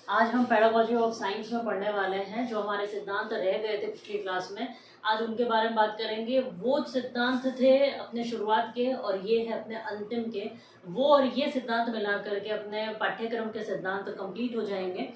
आज हम pedagogy of science में पढ़ने वाले हैं। जो हमारे सिद्धांत रह गए थे पिछली क्लास में, आज उनके बारे में बात करेंगे। वो सिद्धांत थे अपने शुरुआत के और ये है अपने अंतिम के। वो और ये सिद्धांत मिला करके अपने पाठ्यक्रम के सिद्धांत कंप्लीट हो जाएंगे।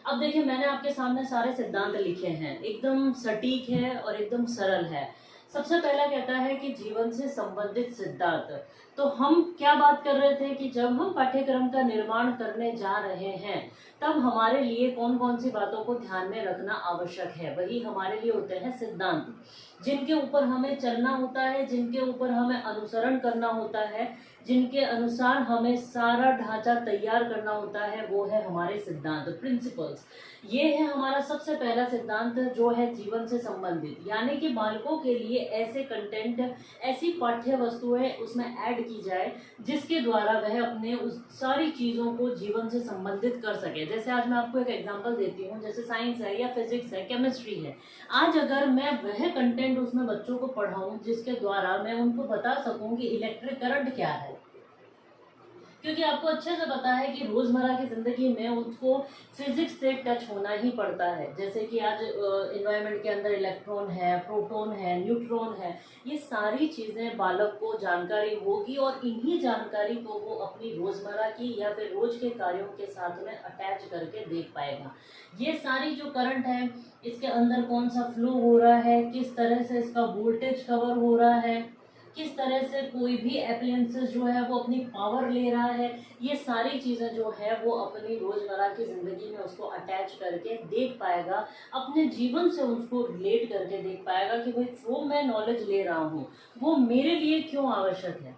अब देखिए, मैंने आपके सामने सारे सिद्धांत लिखे हैं, एकदम सटीक है और एकदम सरल है। सबसे पहला कहता है कि जीवन से संबंधित सिद्धांत। तो हम क्या बात कर रहे थे कि जब हम पाठ्यक्रम का निर्माण करने जा रहे हैं तब हमारे लिए कौन कौन सी बातों को ध्यान में रखना आवश्यक है। वही हमारे लिए होते हैं सिद्धांत, जिनके ऊपर हमें चलना होता है, जिनके ऊपर हमें अनुसरण करना होता है, जिनके अनुसार हमें सारा ढांचा तैयार करना होता है। वो है हमारे सिद्धांत, प्रिंसिपल्स। ये है हमारा सबसे पहला सिद्धांत, जो है जीवन से संबंधित, यानी कि बालकों के लिए ऐसे कंटेंट, ऐसी पाठ्य वस्तुएं उसमें ऐड की जाए जिसके द्वारा वह अपने उस सारी चीज़ों को जीवन से संबंधित कर सके। जैसे आज मैं आपको एक एग्जांपल देती हूँ, जैसे साइंस है या फिजिक्स है, केमिस्ट्री है। आज अगर मैं वह कंटेंट उसमें बच्चों को पढ़ाऊँ जिसके द्वारा मैं उनको बता सकूँ कि इलेक्ट्रिक करंट क्या है, क्योंकि आपको अच्छे से पता है कि रोज़मर्रा की ज़िंदगी में उसको फिजिक्स से टच होना ही पड़ता है। जैसे कि आज इन्वायरमेंट के अंदर इलेक्ट्रॉन है, प्रोटॉन है, न्यूट्रॉन है, ये सारी चीज़ें बालक को जानकारी होगी और इन्हीं जानकारी को वो अपनी रोज़मर्रा की या फिर रोज़ के कार्यों के साथ में अटैच करके देख पाएगा। ये सारी जो करंट है, इसके अंदर कौन सा फ्लो हो रहा है, किस तरह से इसका वोल्टेज कवर हो रहा है, किस तरह से कोई भी एप्लायंसेस जो है वो अपनी पावर ले रहा है, ये सारी चीज़ें जो है वो अपनी रोज़मर्रा की ज़िंदगी में उसको अटैच करके देख पाएगा, अपने जीवन से उसको रिलेट करके देख पाएगा कि भाई जो मैं नॉलेज ले रहा हूँ वो मेरे लिए क्यों आवश्यक है,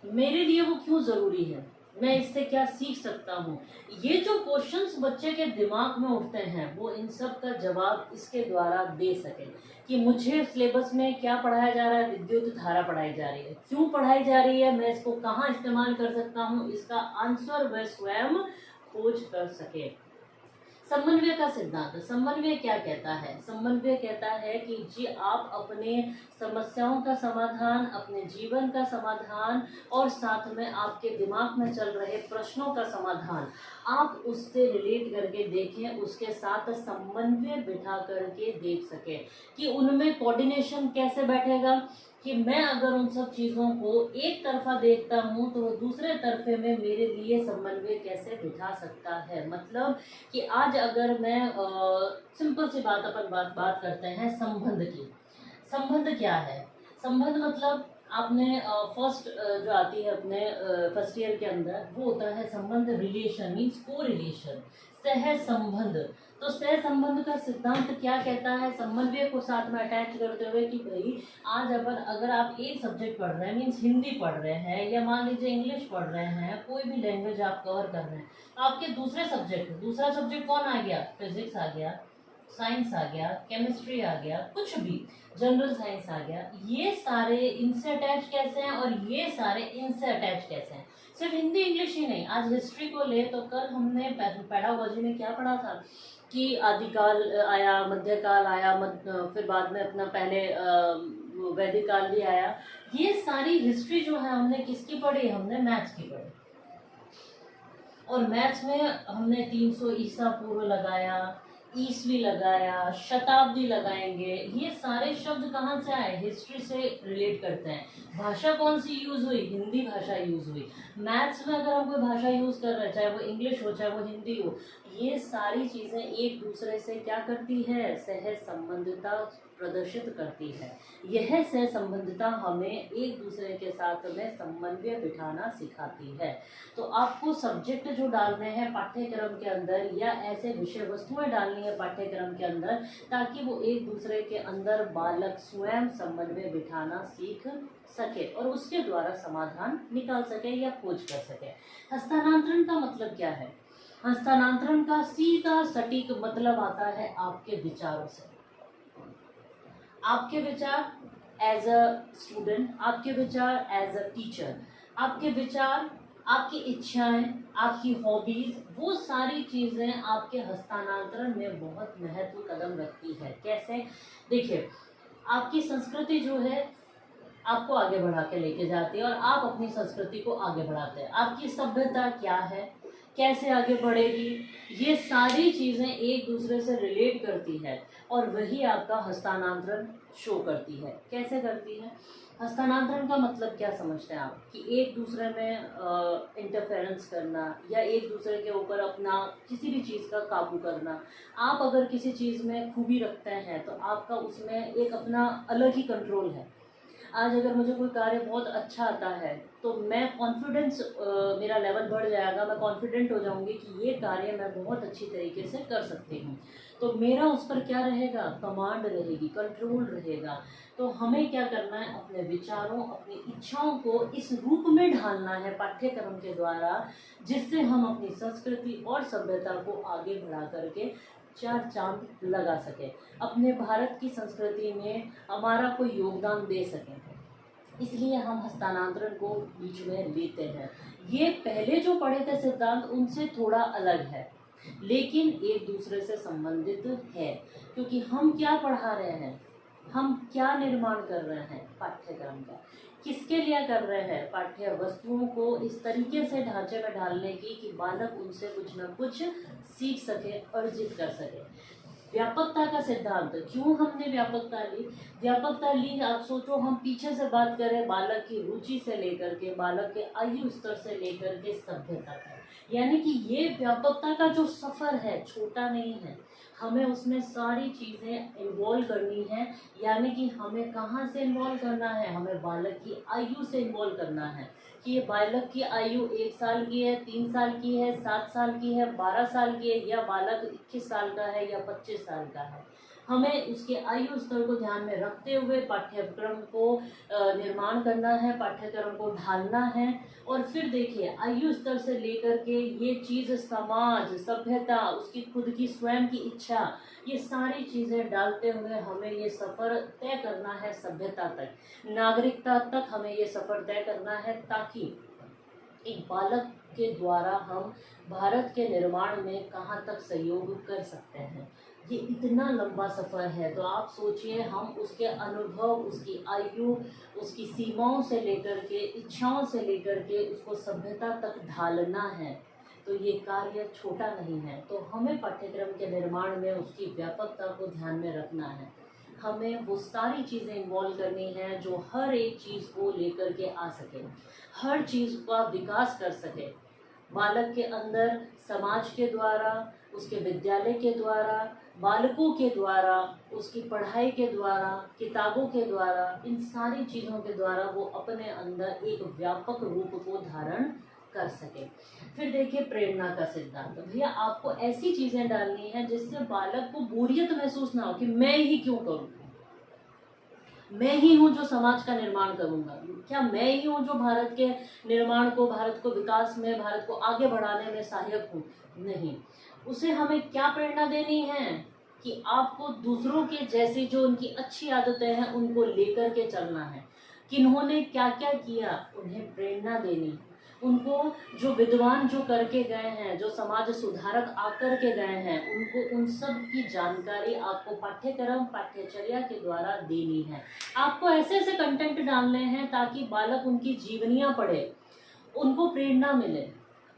मेरे लिए वो क्यों ज़रूरी है, मैं इससे क्या सीख सकता हूँ। ये जो क्वेश्चंस बच्चे के दिमाग में उठते हैं वो इन सब का जवाब इसके द्वारा दे सके कि मुझे सिलेबस में क्या पढ़ाया जा रहा है, विद्युत धारा पढ़ाई जा रही है, क्यों पढ़ाई जा रही है, मैं इसको कहाँ इस्तेमाल कर सकता हूँ, इसका आंसर वह स्वयं खोज कर सके। समन्वय का सिद्धांत, समन्वय क्या कहता है? समन्वय कहता है कि जी आप अपने समस्याओं का समाधान, अपने जीवन का समाधान और साथ में आपके दिमाग में चल रहे प्रश्नों का समाधान आप उससे रिलेट करके देखें, उसके साथ समन्वय बिठा करके देख सकें कि उनमें कोऑर्डिनेशन कैसे बैठेगा। कि मैं अगर उन सब चीज़ों को एक तरफा देखता हूँ तो दूसरे तरफे में मेरे लिए समन्वय कैसे बिठा सकता है। मतलब कि आज अगर मैं सिंपल सी बात अपन बात करते हैं संबंध की। संबंध क्या है? संबंध मतलब आपने फर्स्ट जो आती है अपने फर्स्ट ईयर के अंदर, वो होता है संबंध, रिलेशन मीन्स को रिलेशन, सह संबंध। तो सह संबंध का सिद्धांत क्या कहता है? समन्वय को साथ में अटैच करते हुए कि भाई आज अगर आप एक सब्जेक्ट पढ़ रहे हैं, मीन्स हिंदी पढ़ रहे हैं या मान लीजिए इंग्लिश पढ़ रहे हैं, कोई भी लैंग्वेज आप कवर कर रहे हैं, तो आपके दूसरा सब्जेक्ट कौन आ गया? फिजिक्स आ गया, साइंस आ गया, केमिस्ट्री आ गया, कुछ भी जनरल साइंस आ गया। ये सारे इनसे अटैच कैसे हैं और ये सारे इनसे अटैच कैसे हैं? सिर्फ हिंदी इंग्लिश ही नहीं, आज हिस्ट्री को ले तो कल हमने पेडागोजी में क्या पढ़ा था कि आदिकाल आया, मध्यकाल आया, फिर बाद में अपना पहले वैदिक काल भी आया। ये सारी हिस्ट्री जो है हमने किसकी पढ़ी? हमने मैथ्स की पढ़ी। और मैथ्स में हमने 300 ईसा पूर्व लगाया, ईस्वी लगाया, शताब्दी लगाएंगे। ये सारे शब्द कहाँ से आए? हिस्ट्री से रिलेट करते हैं। भाषा कौन सी यूज़ हुई? हिंदी भाषा यूज़ हुई। मैथ्स में अगर हम कोई भाषा यूज़ कर रहे हैं, चाहे वो इंग्लिश हो चाहे वो हिंदी हो, ये सारी चीज़ें एक दूसरे से क्या करती है? सह संबंधिता प्रदर्शित करती है। यह सह संबंधिता हमें एक दूसरे के साथ में समन्वय बिठाना सिखाती है। तो आपको सब्जेक्ट जो डालने हैं पाठ्यक्रम के अंदर या ऐसे विषय वस्तुएं डालनी है पाठ्यक्रम के अंदर, ताकि वो एक दूसरे के अंदर बालक स्वयं समन्वय बिठाना सीख सके और उसके द्वारा समाधान निकाल सके या खोज कर सके। हस्तांतरण का मतलब क्या है? हस्तांतरण का सीधा सटीक मतलब आता है आपके विचारों से। आपके विचार एज अ स्टूडेंट, आपके विचार एज अ टीचर, आपके विचार, आपकी इच्छाएं, आपकी हॉबीज, वो सारी चीज़ें आपके हस्तांतरण में बहुत महत्व कदम रखती है। कैसे? देखिए, आपकी संस्कृति जो है आपको आगे बढ़ा के लेके जाती है और आप अपनी संस्कृति को आगे बढ़ाते हैं। आपकी सभ्यता क्या है, कैसे आगे बढ़ेगी, ये सारी चीज़ें एक दूसरे से रिलेट करती है और वही आपका हस्तांतरण शो करती है। कैसे करती है? हस्तांतरण का मतलब क्या समझते हैं आप? कि एक दूसरे में इंटरफेरेंस करना या एक दूसरे के ऊपर अपना किसी भी चीज़ का काबू करना। आप अगर किसी चीज़ में खूबी रखते हैं तो आपका उसमें एक अपना अलग ही कंट्रोल है। आज अगर मुझे कोई कार्य बहुत अच्छा आता है तो मैं कॉन्फिडेंस, मेरा लेवल बढ़ जाएगा, मैं कॉन्फिडेंट हो जाऊंगी कि ये कार्य मैं बहुत अच्छी तरीके से कर सकती हूँ। तो मेरा उस पर क्या रहेगा? कमांड रहेगी, कंट्रोल रहेगा। तो हमें क्या करना है? अपने विचारों, अपनी इच्छाओं को इस रूप में ढालना है पाठ्यक्रम के द्वारा, जिससे हम अपनी संस्कृति और सभ्यता को आगे बढ़ा करके चार चांद लगा सके, अपने भारत की संस्कृति में हमारा कोई योगदान दे सकें। इसलिए हम हस्तांतरण को बीच में लेते हैं। ये पहले जो पढ़े थे सिद्धांत उनसे थोड़ा अलग है, लेकिन एक दूसरे से संबंधित है। क्योंकि हम क्या पढ़ा रहे हैं, हम क्या निर्माण कर रहे हैं पाठ्यक्रम का, किसके लिए कर रहे हैं? पाठ्य वस्तुओं को इस तरीके से ढांचे में डालने की कि बालक उनसे कुछ न कुछ सीख सके, अर्जित कर सके। व्यापकता का सिद्धांत, क्यों हमने व्यापकता ली? व्यापकता ली, आप सोचो, हम पीछे से बात करें बालक की रुचि से लेकर के, बालक के आयु स्तर से लेकर के सभ्यता तक, यानी कि ये व्यापकता का जो सफ़र है छोटा नहीं है। हमें उसमें सारी चीज़ें इन्वॉल्व करनी है। यानी कि हमें कहाँ से इन्वॉल्व करना है? हमें बालक की आयु से इन्वॉल्व करना है कि ये बालक की आयु 1 साल की है, 3 साल की है, 7 साल की है, 12 साल की है, या बालक 21 साल का है या 25 साल का है। हमें उसके आयु स्तर को ध्यान में रखते हुए पाठ्यक्रम को निर्माण करना है, पाठ्यक्रम को ढालना है। और फिर देखिए, आयु स्तर से लेकर के ये चीज़, समाज, सभ्यता, उसकी खुद की स्वयं की इच्छा, ये सारी चीज़ें डालते हुए हमें ये सफ़र तय करना है सभ्यता तक, नागरिकता तक हमें ये सफ़र तय करना है, ताकि एक बालक के द्वारा हम भारत के निर्माण में कहाँ तक सहयोग कर सकते हैं। ये इतना लंबा सफ़र है, तो आप सोचिए, हम उसके अनुभव, उसकी आयु, उसकी सीमाओं से लेकर के, इच्छाओं से लेकर के उसको सभ्यता तक ढालना है। तो ये कार्य छोटा नहीं है। तो हमें पाठ्यक्रम के निर्माण में उसकी व्यापकता को ध्यान में रखना है। हमें वो सारी चीज़ें इन्वॉल्व करनी है जो हर एक चीज़ को लेकर के आ सके, हर चीज़ का विकास कर सके। बालक के अंदर समाज के द्वारा, उसके विद्यालय के द्वारा, बालकों के द्वारा, उसकी पढ़ाई के द्वारा, किताबों के द्वारा, इन सारी चीज़ों के द्वारा वो अपने अंदर एक व्यापक रूप को धारण कर सके। फिर देखिए, प्रेरणा का सिद्धांत। भैया, आपको ऐसी चीज़ें डालनी है जिससे बालक को बोरियत महसूस ना हो कि मैं ही क्यों करूँ, मैं ही हूँ जो समाज का निर्माण करूँगा, क्या मैं ही हूँ जो भारत के निर्माण को, भारत को विकास में, भारत को आगे बढ़ाने में सहायक हूँ? नहीं। उसे हमें क्या प्रेरणा देनी है कि आपको दूसरों के जैसी जो उनकी अच्छी आदतें हैं उनको लेकर के चलना है। किन्होंने क्या क्या किया, उन्हें प्रेरणा देनी है। उनको, जो विद्वान जो करके गए हैं, जो समाज सुधारक आकर के गए हैं, उनको उन सब की जानकारी आपको पाठ्यक्रम, पाठ्यचर्या के द्वारा देनी है। आपको ऐसे ऐसे कंटेंट डालने हैं ताकि बालक उनकी जीवनियाँ पढ़े, उनको प्रेरणा मिले,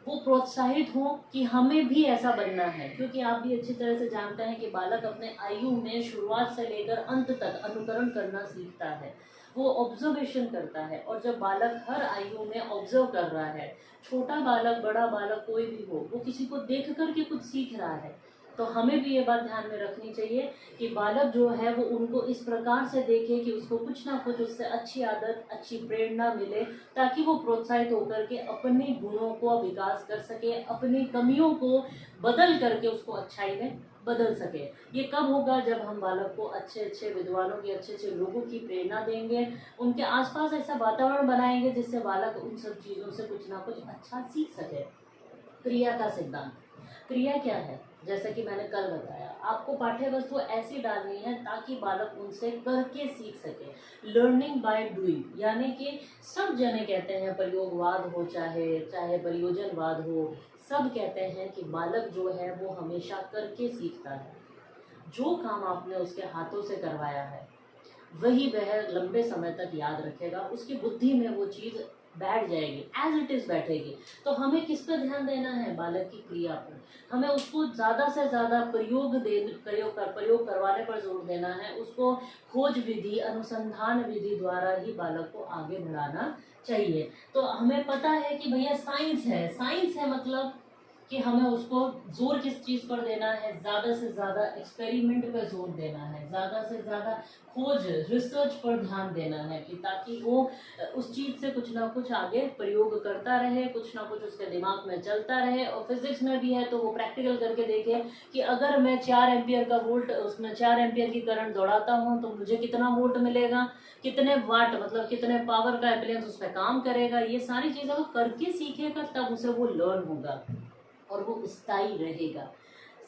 वो प्रोत्साहित हो कि हमें भी ऐसा बनना है। क्योंकि आप भी अच्छी तरह से जानते हैं कि बालक अपने आयु में शुरुआत से लेकर अंत तक अनुकरण करना सीखता है, वो ऑब्जर्वेशन करता है। और जब बालक हर आयु में ऑब्जर्व कर रहा है, छोटा बालक, बड़ा बालक, कोई भी हो, वो किसी को देख कर के कुछ सीख रहा है। तो हमें भी ये बात ध्यान में रखनी चाहिए कि बालक जो है वो उनको इस प्रकार से देखे कि उसको कुछ ना कुछ उससे अच्छी आदत, अच्छी प्रेरणा मिले, ताकि वो प्रोत्साहित होकर के अपने गुणों को विकास कर सके, अपनी कमियों को बदल करके उसको अच्छाई में बदल सके। ये कब होगा? जब हम बालक को अच्छे अच्छे विद्वानों की, अच्छे अच्छे लोगों की प्रेरणा देंगे, उनके आसपास ऐसा वातावरण बनाएंगे जिससे बालक उन सब चीज़ों से कुछ ना कुछ अच्छा सीख सके। क्रिया का सिद्धांत। क्रिया क्या है? जैसा कि मैंने कल बताया, आपको पाठ्य वस्तु ऐसी डालनी है ताकि बालक उनसे करके सीख सके। लर्निंग बाय डूइंग, यानी कि सब जने कहते हैं, प्रयोगवाद हो चाहे चाहे प्रयोजनवाद हो, सब कहते हैं कि बालक जो है वो हमेशा करके सीखता है। जो काम आपने उसके हाथों से करवाया है वही वह लंबे समय तक याद रखेगा, उसकी बुद्धि में वो चीज़ बैठ जाएगी, एज इट इज़ बैठेगी। तो हमें किस पर ध्यान देना है? बालक की क्रिया पर। हमें उसको ज़्यादा से ज़्यादा प्रयोग करवाने पर जोर देना है। उसको खोज विधि, अनुसंधान विधि द्वारा ही बालक को आगे बढ़ाना चाहिए। तो हमें पता है कि भैया साइंस है मतलब कि हमें उसको जोर किस चीज़ पर देना है? ज़्यादा से ज़्यादा एक्सपेरिमेंट पर जोर देना है, ज़्यादा से ज़्यादा खोज, रिसर्च पर ध्यान देना है, कि ताकि वो उस चीज़ से कुछ ना कुछ आगे प्रयोग करता रहे, कुछ ना कुछ उसके दिमाग में चलता रहे। और फिजिक्स में भी है तो वो प्रैक्टिकल करके देखे कि अगर मैं 4 एम्पियर का वोल्ट, उसमें 4 एम्पियर की करंट दौड़ाता हूँ तो मुझे कितना वोल्ट मिलेगा, कितने वाट मतलब कितने पावर का अप्लायंस उस पर काम करेगा। ये सारी चीज़ें वो करके सीखेगा, तब उसे वो लर्न होगा और वो स्थायी रहेगा।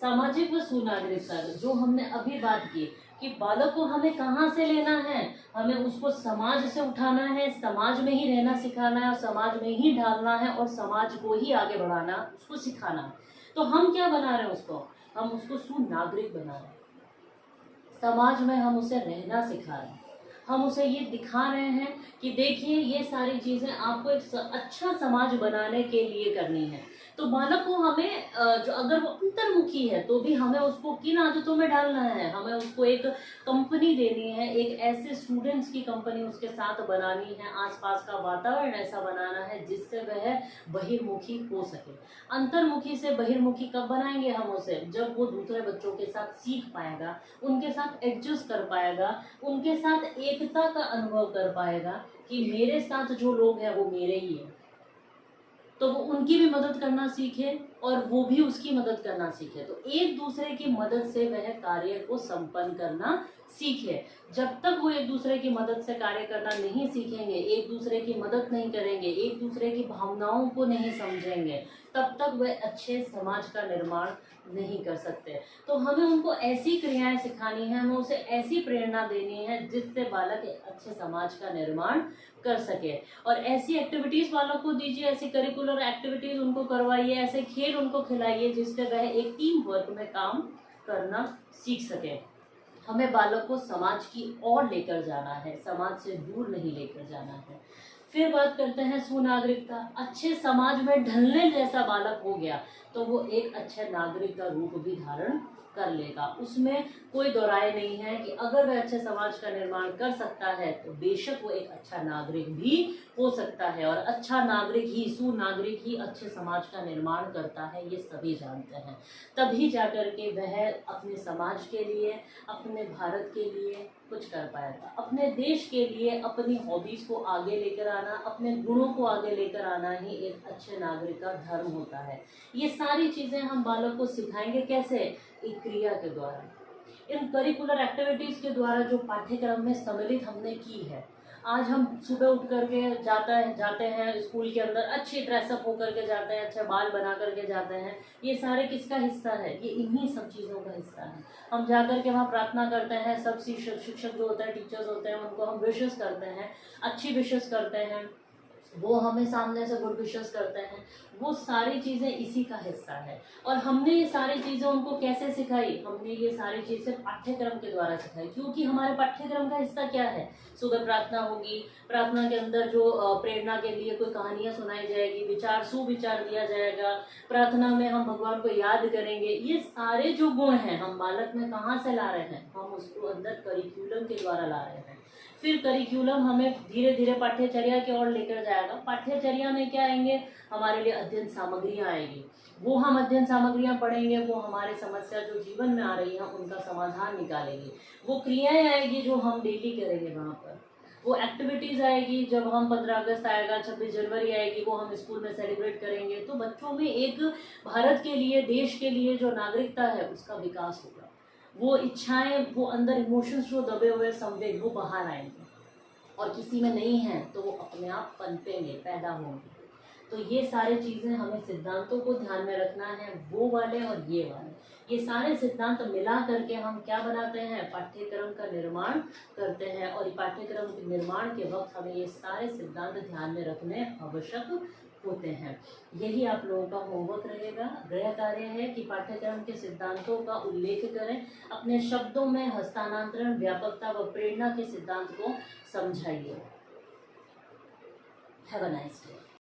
सामाजिक व सुनागरिकता, जो हमने अभी बात की कि बालक को हमें कहाँ से लेना है? हमें उसको समाज से उठाना है, समाज में ही रहना सिखाना है और समाज में ही ढालना है और समाज को ही आगे बढ़ाना, उसको सिखाना है। तो हम क्या बना रहे हैं उसको? हम उसको सुनागरिक बना रहे हैं। समाज में हम उसे रहना सिखा रहे हैं। हम उसे ये दिखा रहे हैं कि देखिए ये सारी चीज़ें आपको एक अच्छा समाज बनाने के लिए करनी है। तो बालक को हमें जो अगर वो अंतर्मुखी है तो भी हमें उसको किन आदतों में डालना है? हमें उसको एक कंपनी देनी है, एक ऐसे स्टूडेंट्स की कंपनी उसके साथ बनानी है, आसपास का वातावरण ऐसा बनाना है जिससे वह बहिर्मुखी हो सके। अंतर्मुखी से बहिर्मुखी कब बनाएंगे हम उसे? जब वो दूसरे बच्चों के साथ सीख पाएगा, उनके साथ एडजस्ट कर पाएगा, उनके साथ एकता का अनुभव कर पाएगा कि मेरे साथ जो लोग हैं वो मेरे ही हैं। तो वो उनकी भी मदद करना सीखे और वो भी उसकी मदद करना सीखे। तो एक दूसरे की मदद से वह कार्य को संपन्न करना सीखे। जब तक वो एक दूसरे की मदद से कार्य करना नहीं सीखेंगे, एक दूसरे की मदद नहीं करेंगे, एक दूसरे की भावनाओं को नहीं समझेंगे, तब तक वह अच्छे समाज का निर्माण नहीं कर सकते। तो हमें उनको ऐसी क्रियाएं सिखानी है, हमें उसे ऐसी प्रेरणा देनी है जिससे बालक एक अच्छे समाज का निर्माण कर सके। और ऐसी एक्टिविटीज बालक को दीजिए, ऐसी करिकुलर एक्टिविटीज उनको करवाइए, ऐसे खेल उनको खिलाइए जिससे वह एक टीम वर्क में काम करना सीख सके। हमें बालक को समाज की ओर लेकर जाना है, समाज से दूर नहीं लेकर जाना है। फिर बात करते हैं सुनागरिकता। अच्छे समाज में ढलने जैसा बालक हो गया तो वो एक अच्छे नागरिक का रूप भी धारण कर लेगा। उसमें कोई दो राय नहीं है कि अगर वह अच्छे समाज का निर्माण कर सकता है तो बेशक वो एक अच्छा नागरिक भी हो सकता है। और अच्छा नागरिक ही, सुनागरिक ही अच्छे समाज का निर्माण करता है, ये सभी जानते हैं। तभी जाकर के वह अपने समाज के लिए, अपने भारत के लिए कुछ कर पाएगा। अपने देश के लिए अपनी हॉबीज को आगे लेकर आना, अपने गुणों को आगे लेकर आना ही एक अच्छे नागरिक का धर्म होता है। ये सारी चीजें हम बालक को सिखाएंगे कैसे? एक क्रिया के द्वारा, इन करिकुलर एक्टिविटीज के द्वारा जो पाठ्यक्रम में सम्मिलित हमने की है। आज हम सुबह उठ करके जाते हैं स्कूल के अंदर, अच्छी ड्रेसअप होकर के जाते हैं, अच्छे बाल बना करके जाते हैं। ये सारे किसका हिस्सा है? ये इन्हीं सब चीज़ों का हिस्सा है। हम जा करके वहाँ प्रार्थना करते हैं, सब शिक्षक जो होते हैं, टीचर्स होते हैं, उनको हम विशेस करते हैं, अच्छी विशेस करते हैं, वो हमें सामने से गुड विशेस करते हैं। वो सारी चीज़ें इसी का हिस्सा है। और हमने ये सारी चीज़ें उनको कैसे सिखाई? हमने ये सारी चीज़ें पाठ्यक्रम के द्वारा सिखाई, क्योंकि हमारे पाठ्यक्रम का हिस्सा क्या है? सुबह प्रार्थना होगी, प्रार्थना के अंदर जो प्रेरणा के लिए कोई कहानियाँ सुनाई जाएगी, विचार सुविचार दिया जाएगा, प्रार्थना में हम भगवान को याद करेंगे। ये सारे जो गुण हैं हम बालक में कहाँ से ला रहे हैं? हम उसको अंदर करिकुलम के द्वारा ला रहे हैं। फिर करिकुलम हमें धीरे धीरे पाठ्यचर्या की ओर लेकर जाएगा। पाठ्यचर्या में क्या आएंगे? हमारे लिए अध्ययन सामग्रियाँ आएगी। वो हम अध्ययन सामग्रियाँ पढ़ेंगे, वो हमारे समस्या जो जीवन में आ रही है उनका समाधान निकालेंगे। वो क्रियाएं आएगी जो हम डेली करेंगे वहाँ पर। वो एक्टिविटीज़ आएगी जब हम 15 अगस्त आएगा, 26 जनवरी आएगी, वो हम स्कूल में सेलिब्रेट करेंगे। तो बच्चों में एक भारत के लिए, देश के लिए जो नागरिकता है उसका विकास होगा। वो इच्छाएं, वो अंदर इमोशंस जो दबे हुए संवेग, वो बाहर आएंगे। और किसी में नहीं है तो वो अपने आप पनपेंगे, पैदा होंगे। तो ये सारी चीज़ें हमें सिद्धांतों को ध्यान में रखना है, वो वाले और ये वाले। ये सारे सिद्धांत मिला करके हम क्या बनाते हैं? पाठ्यक्रम का निर्माण करते हैं। और पाठ्यक्रम के निर्माण के वक्त हमें ये सारे सिद्धांत ध्यान में रखने आवश्यक होते हैं। यही आप लोगों का होमवर्क रहेगा। गृह कार्य है कि पाठ्यक्रम के सिद्धांतों का उल्लेख करें, अपने शब्दों में हस्तांतरण, व्यापकता व प्रेरणा के सिद्धांत को समझाइए। Have a nice day.